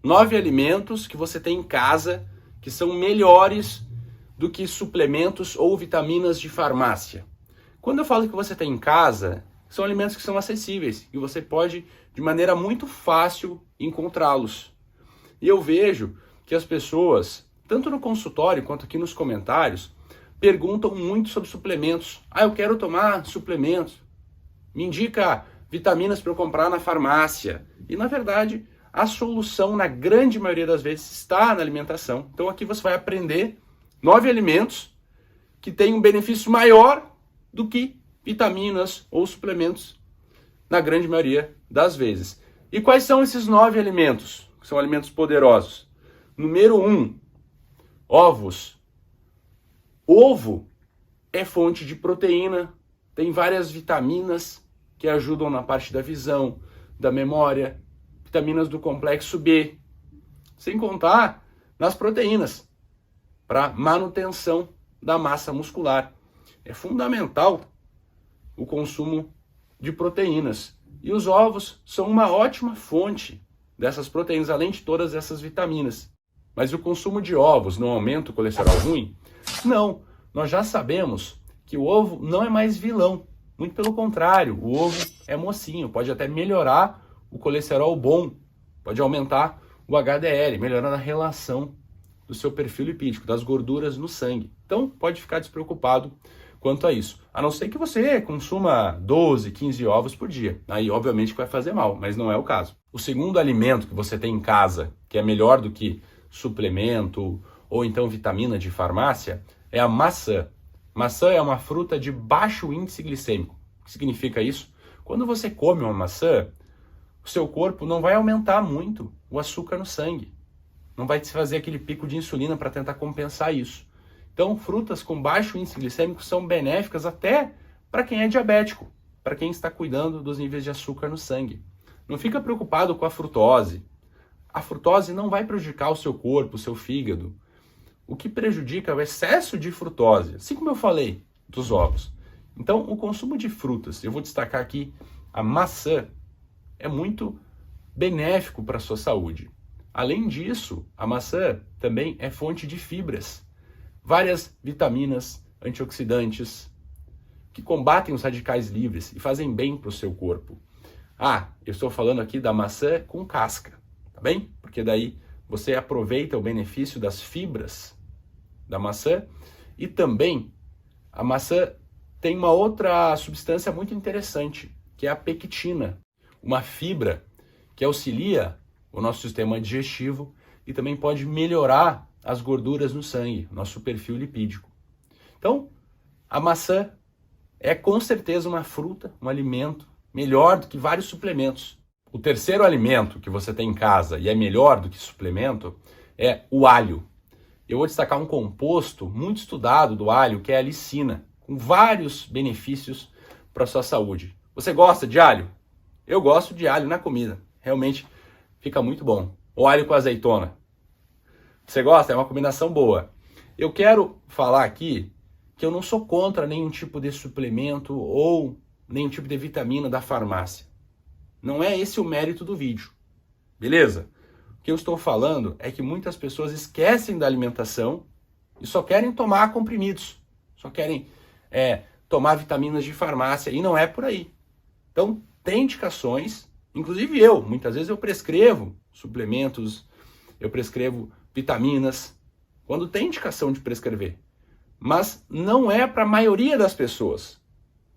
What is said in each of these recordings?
9 alimentos que você tem em casa que são melhores do que suplementos ou vitaminas de farmácia. Quando eu falo que você tem em casa, são alimentos que são acessíveis e você pode, de maneira muito fácil, encontrá-los. E eu vejo que as pessoas, tanto no consultório quanto aqui nos comentários, perguntam muito sobre suplementos. Eu quero tomar suplementos. Me indica vitaminas para eu comprar na farmácia. E, na verdade, a solução, na grande maioria das vezes, está na alimentação. Então, aqui você vai aprender 9 alimentos que têm um benefício maior do que vitaminas ou suplementos, na grande maioria das vezes. E quais são esses 9 alimentos? Que são alimentos poderosos. Número 1, ovos. Ovo é fonte de proteína, tem várias vitaminas que ajudam na parte da visão, da memória, vitaminas do complexo B, sem contar nas proteínas, para manutenção da massa muscular. É fundamental o consumo de proteínas. E os ovos são uma ótima fonte dessas proteínas, além de todas essas vitaminas. Mas o consumo de ovos não aumenta o colesterol ruim? Não, nós já sabemos que o ovo não é mais vilão. Muito pelo contrário, o ovo é mocinho, pode até melhorar o colesterol bom, pode aumentar o HDL, melhorando a relação do seu perfil lipídico, das gorduras no sangue. Então, pode ficar despreocupado quanto a isso. A não ser que você consuma 12, 15 ovos por dia. Aí, obviamente, que vai fazer mal, mas não é o caso. O segundo alimento que você tem em casa, que é melhor do que suplemento ou então vitamina de farmácia, é a maçã. Maçã é uma fruta de baixo índice glicêmico. O que significa isso? Quando você come uma maçã, o seu corpo não vai aumentar muito o açúcar no sangue. Não vai te fazer aquele pico de insulina para tentar compensar isso. Então, frutas com baixo índice glicêmico são benéficas até para quem é diabético, para quem está cuidando dos níveis de açúcar no sangue. Não fica preocupado com a frutose. A frutose não vai prejudicar o seu corpo, o seu fígado. O que prejudica é o excesso de frutose, assim como eu falei dos ovos. Então, o consumo de frutas, eu vou destacar aqui a maçã, é muito benéfico para a sua saúde. Além disso, a maçã também é fonte de fibras, várias vitaminas, antioxidantes, que combatem os radicais livres e fazem bem para o seu corpo. Eu estou falando aqui da maçã com casca, tá bem? Porque daí você aproveita o benefício das fibras da maçã e também a maçã tem uma outra substância muito interessante, que é a pectina, uma fibra que auxilia o nosso sistema digestivo e também pode melhorar as gorduras no sangue, nosso perfil lipídico. Então, a maçã é com certeza uma fruta, um alimento melhor do que vários suplementos. O terceiro alimento que você tem em casa e é melhor do que suplemento é o alho. Eu vou destacar um composto muito estudado do alho, que é a lisina, com vários benefícios para a sua saúde. Você gosta de alho? Eu gosto de alho na comida. Realmente fica muito bom. Ou alho com azeitona. Você gosta? É uma combinação boa. Eu quero falar aqui que eu não sou contra nenhum tipo de suplemento ou nenhum tipo de vitamina da farmácia. Não é esse o mérito do vídeo. Beleza? O que eu estou falando é que muitas pessoas esquecem da alimentação e só querem tomar comprimidos. Só querem tomar vitaminas de farmácia e não é por aí. Então, tem indicações, inclusive muitas vezes eu prescrevo suplementos, eu prescrevo vitaminas, quando tem indicação de prescrever. Mas não é para a maioria das pessoas.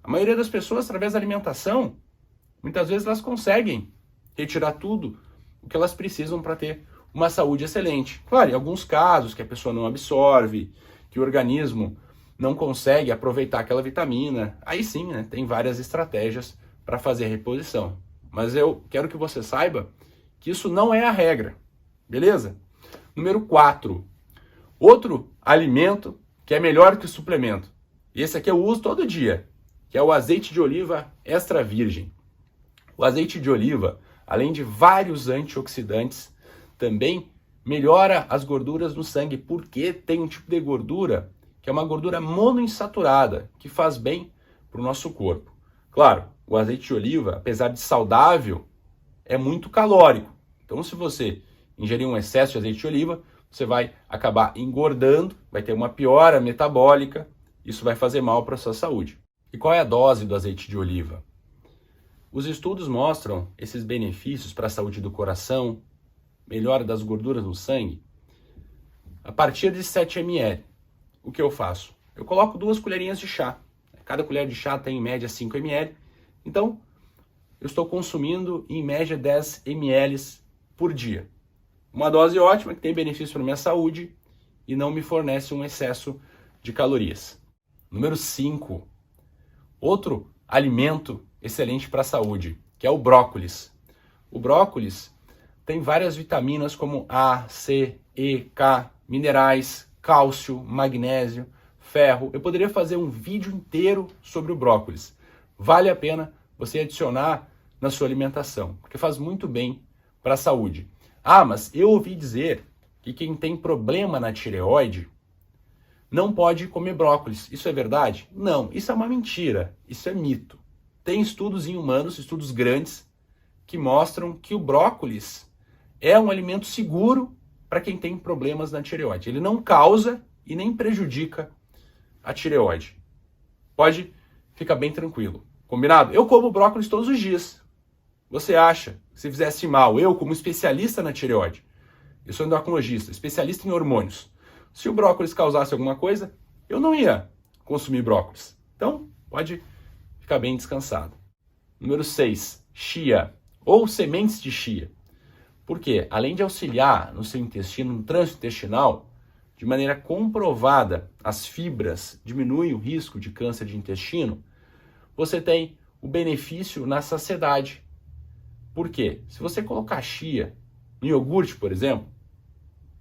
A maioria das pessoas, através da alimentação, muitas vezes elas conseguem retirar tudo o que elas precisam para ter uma saúde excelente. Claro, em alguns casos que a pessoa não absorve, que o organismo não consegue aproveitar aquela vitamina, aí sim, né, tem várias estratégias para fazer a reposição. Mas eu quero que você saiba que isso não é a regra, beleza? Número 4. Outro alimento que é melhor que o suplemento. E esse aqui eu uso todo dia, que é o azeite de oliva extra virgem. O azeite de oliva, além de vários antioxidantes, também melhora as gorduras no sangue, porque tem um tipo de gordura que é uma gordura monoinsaturada, que faz bem para o nosso corpo. Claro, o azeite de oliva, apesar de saudável, é muito calórico. Então, se você ingerir um excesso de azeite de oliva, você vai acabar engordando, vai ter uma piora metabólica, isso vai fazer mal para a sua saúde. E qual é a dose do azeite de oliva? Os estudos mostram esses benefícios para a saúde do coração, melhora das gorduras no sangue, a partir de 7 ml. O que eu faço? Eu coloco 2 colherinhas de chá. Cada colher de chá tem em média 5 ml. Então, eu estou consumindo em média 10 ml por dia. Uma dose ótima que tem benefício para a minha saúde e não me fornece um excesso de calorias. Número 5. Outro alimento excelente para a saúde, que é o brócolis. O brócolis tem várias vitaminas como A, C, E, K, minerais, cálcio, magnésio, ferro. Eu poderia fazer um vídeo inteiro sobre o brócolis. Vale a pena você adicionar na sua alimentação, porque faz muito bem para a saúde. Ah, mas eu ouvi dizer que quem tem problema na tireoide não pode comer brócolis. Isso é verdade? Não, isso é uma mentira, isso é mito. Tem estudos em humanos, estudos grandes, que mostram que o brócolis é um alimento seguro para quem tem problemas na tireoide. Ele não causa e nem prejudica a tireoide. Pode ficar bem tranquilo. Combinado? Eu como brócolis todos os dias. Você acha que se fizesse mal, eu como especialista na tireoide, eu sou endocrinologista, especialista em hormônios, se o brócolis causasse alguma coisa, eu não ia consumir brócolis. Então, pode ficar bem descansado. Número 6, chia, ou sementes de chia. Por quê? Além de auxiliar no seu intestino, no trânsito intestinal, de maneira comprovada, as fibras diminuem o risco de câncer de intestino, você tem o benefício na saciedade. Por quê? Se você colocar chia no iogurte, por exemplo,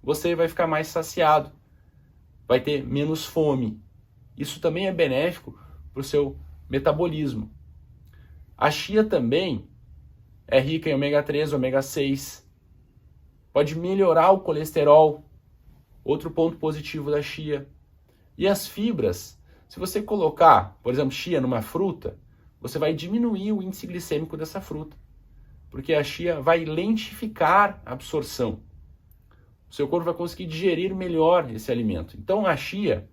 você vai ficar mais saciado, vai ter menos fome. Isso também é benéfico para o seu metabolismo. A chia também é rica em ômega 3, ômega 6, pode melhorar o colesterol, outro ponto positivo da chia. E as fibras, se você colocar, por exemplo, chia numa fruta, você vai diminuir o índice glicêmico dessa fruta, porque a chia vai lentificar a absorção. O seu corpo vai conseguir digerir melhor esse alimento. Então a chia,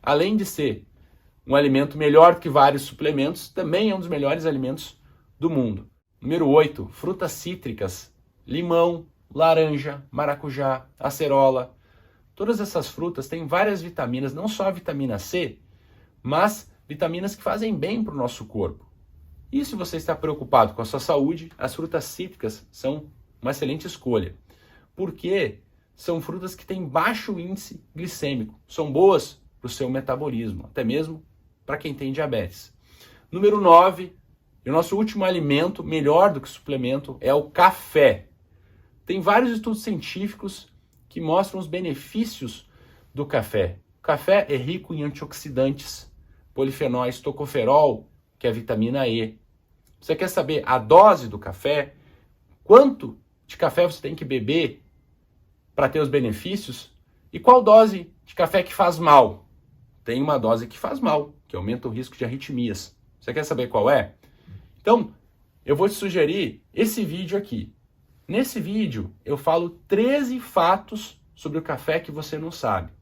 além de ser um alimento melhor que vários suplementos, também é um dos melhores alimentos do mundo. Número 8, frutas cítricas, limão, laranja, maracujá, acerola. Todas essas frutas têm várias vitaminas, não só a vitamina C, mas vitaminas que fazem bem para o nosso corpo. E se você está preocupado com a sua saúde, as frutas cítricas são uma excelente escolha, porque são frutas que têm baixo índice glicêmico, são boas para o seu metabolismo, até mesmo para quem tem diabetes. Número 9, e o nosso último alimento, melhor do que suplemento, é o café. Tem vários estudos científicos que mostram os benefícios do café. O café é rico em antioxidantes, polifenóis, tocoferol, que é a vitamina E. Você quer saber a dose do café? Quanto de café você tem que beber para ter os benefícios? E qual dose de café que faz mal? Tem uma dose que faz mal, que aumenta o risco de arritmias. Você quer saber qual é? Então, eu vou te sugerir esse vídeo aqui. Nesse vídeo, eu falo 13 fatos sobre o café que você não sabe.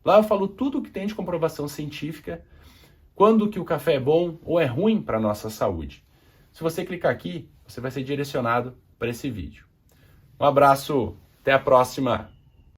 Lá eu falo tudo o que tem de comprovação científica, quando que o café é bom ou é ruim para a nossa saúde. Se você clicar aqui, você vai ser direcionado para esse vídeo. Um abraço, até a próxima!